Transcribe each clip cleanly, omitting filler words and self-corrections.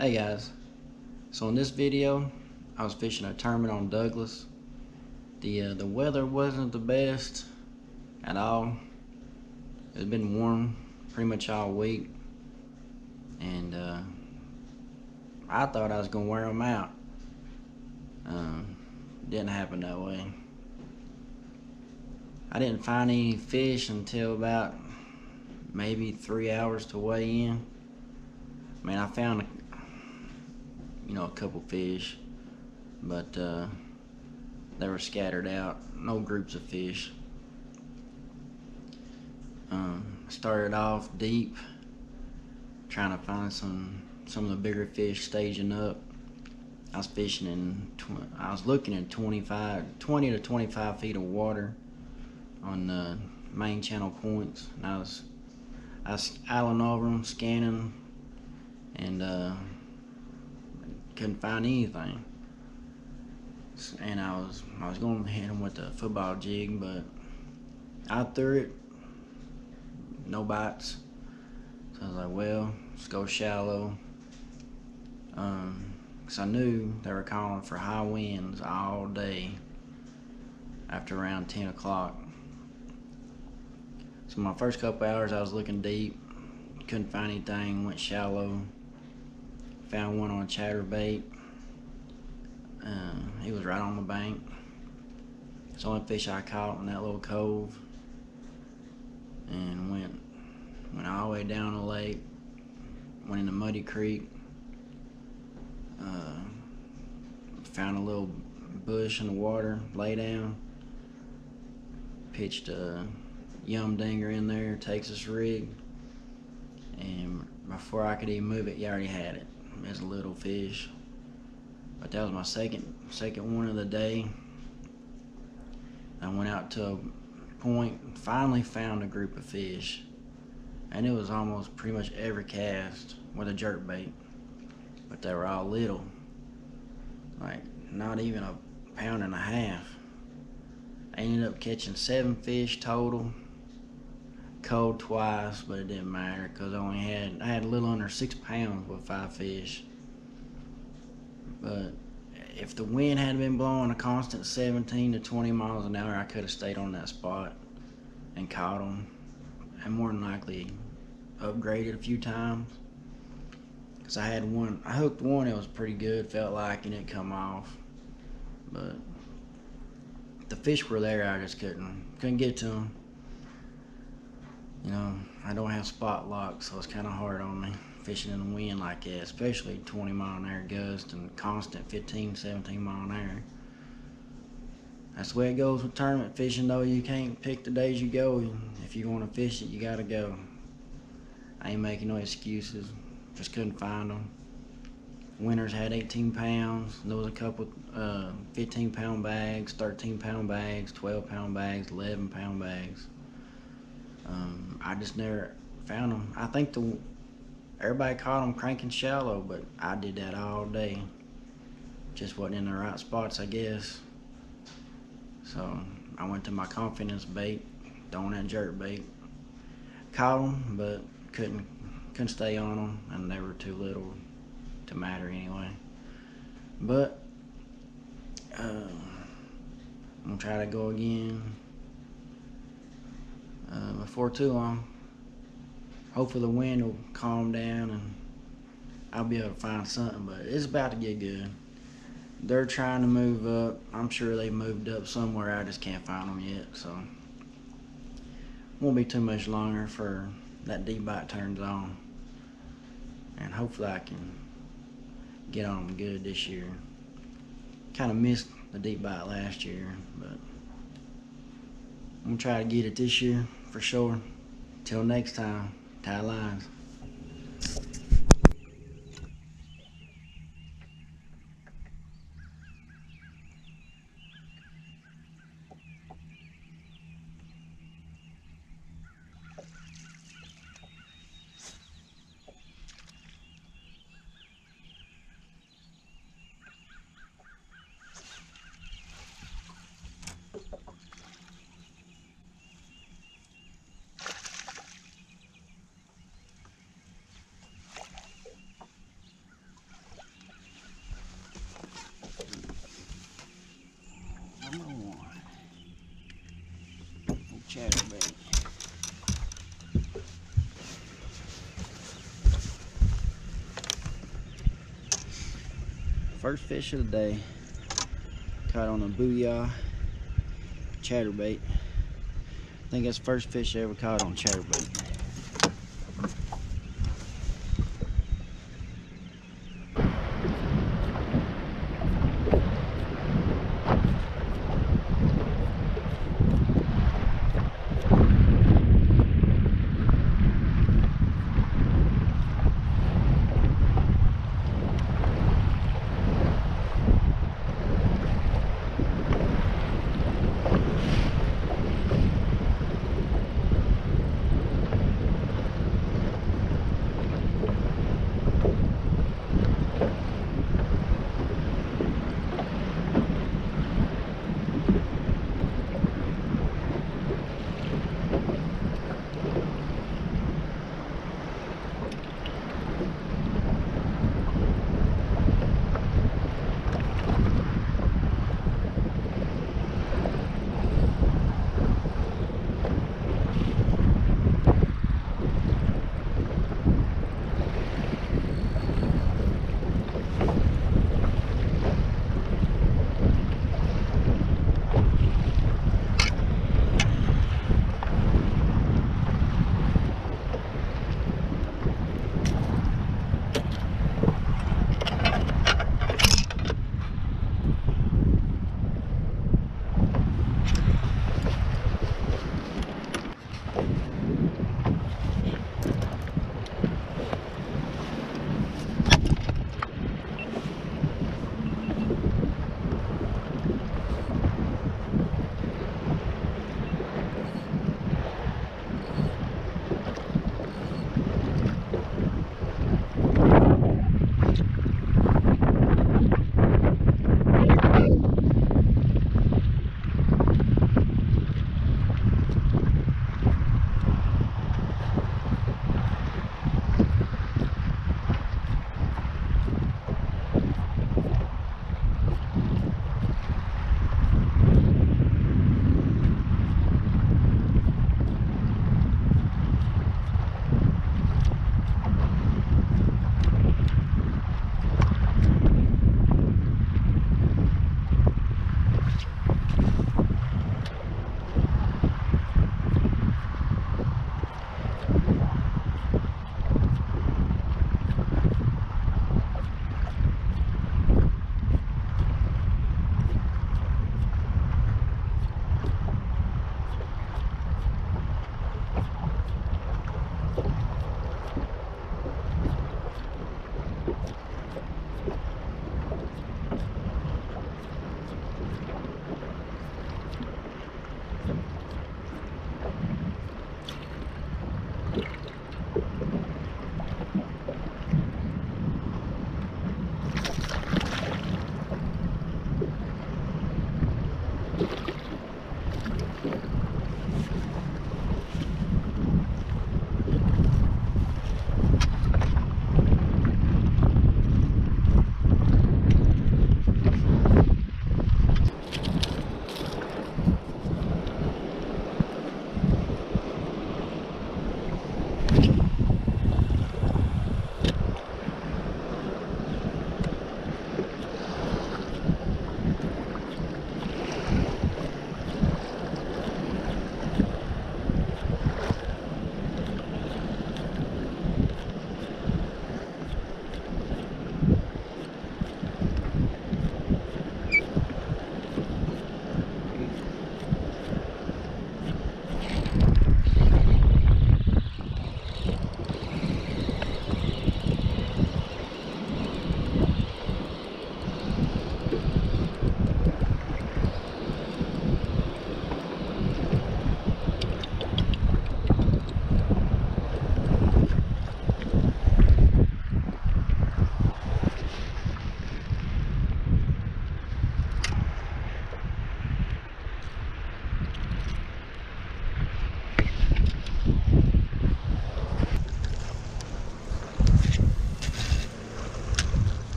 Hey guys, so in this video I was fishing a tournament on Douglas. The weather wasn't the best at all. It's been warm pretty much all week, and I thought I was gonna wear them out. Didn't happen that way. I didn't find any fish until about maybe 3 hours to weigh in. I mean, I found a couple fish, but they were scattered out. No groups of fish. Started off deep, trying to find some of the bigger fish staging up. I was fishing I was looking at 20 to 25 feet of water on main channel points, and I was island over them, scanning, and couldn't find anything. And I was going to hit them with the football jig, but I threw it, no bites. So I was like, well, let's go shallow. Because I knew they were calling for high winds all day after around 10 o'clock. So my first couple hours I was looking deep, couldn't find anything, went shallow, found one on a chatterbait. He was right on the bank. It's the only fish I caught in that little cove, and went all the way down the lake, went into Muddy Creek, found a little bush in the water, lay down, pitched a Yum Dinger in there, Texas rig, and before I could even move it, you already had it. It was a little fish, but that was my second one of the day. I went out to a point, finally found a group of fish, and it was almost pretty much every cast with a jerkbait, but they were all little, like not even a pound and a half. I ended up catching 7 fish total. Cold twice, but it didn't matter because I had a little under 6 pounds with 5 fish. But if the wind had been blowing a constant 17 to 20 miles an hour, I could have stayed on that spot and caught them, and more than likely upgraded a few times. Because I hooked one that was pretty good, felt like, and it come off. But the fish were there, I just couldn't get to them. I don't have spot lock, so it's kind of hard on me fishing in the wind like that, especially 20 mile an hour gust and constant 15, 17 mile an hour. That's the way it goes with tournament fishing, though. You can't pick the days you go. If you want to fish it, you gotta go. I ain't making no excuses. Just couldn't find them. Winners had 18 pounds. There was a couple 15-pound bags, 13-pound bags, 12-pound bags, 11-pound bags. I just never found them. I think everybody caught them cranking shallow, but I did that all day. Just wasn't in the right spots, I guess. So I went to my confidence bait, throwing that jerk bait. Caught them, but couldn't stay on them, and they were too little to matter anyway. But I'm gonna try to go again before too long. Hopefully the wind will calm down and I'll be able to find something, but it's about to get good. They're trying to move up. I'm sure they moved up somewhere. I just can't find them yet, so won't be too much longer for that deep bite turns on, and hopefully I can get on them good this year. Kind of missed the deep bite last year, but I'm gonna try to get it this year for sure. Till next time, tie lines. chatterbait. First fish of the day. Caught on a Booyah chatterbait. I think that's the first fish I ever caught on chatterbait.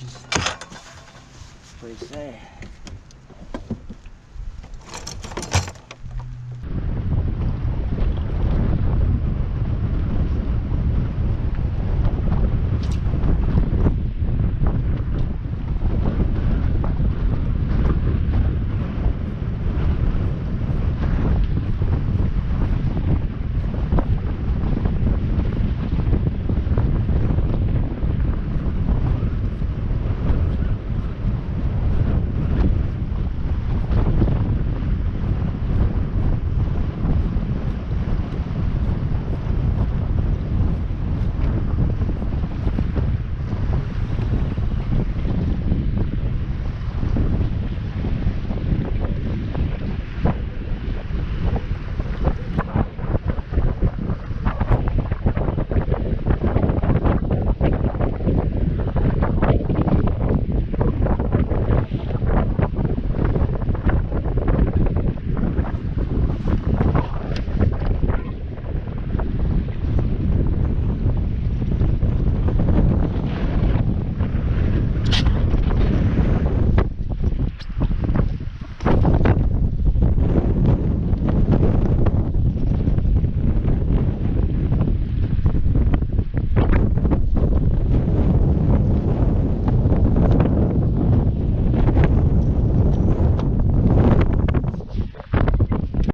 inches. Pretty sad.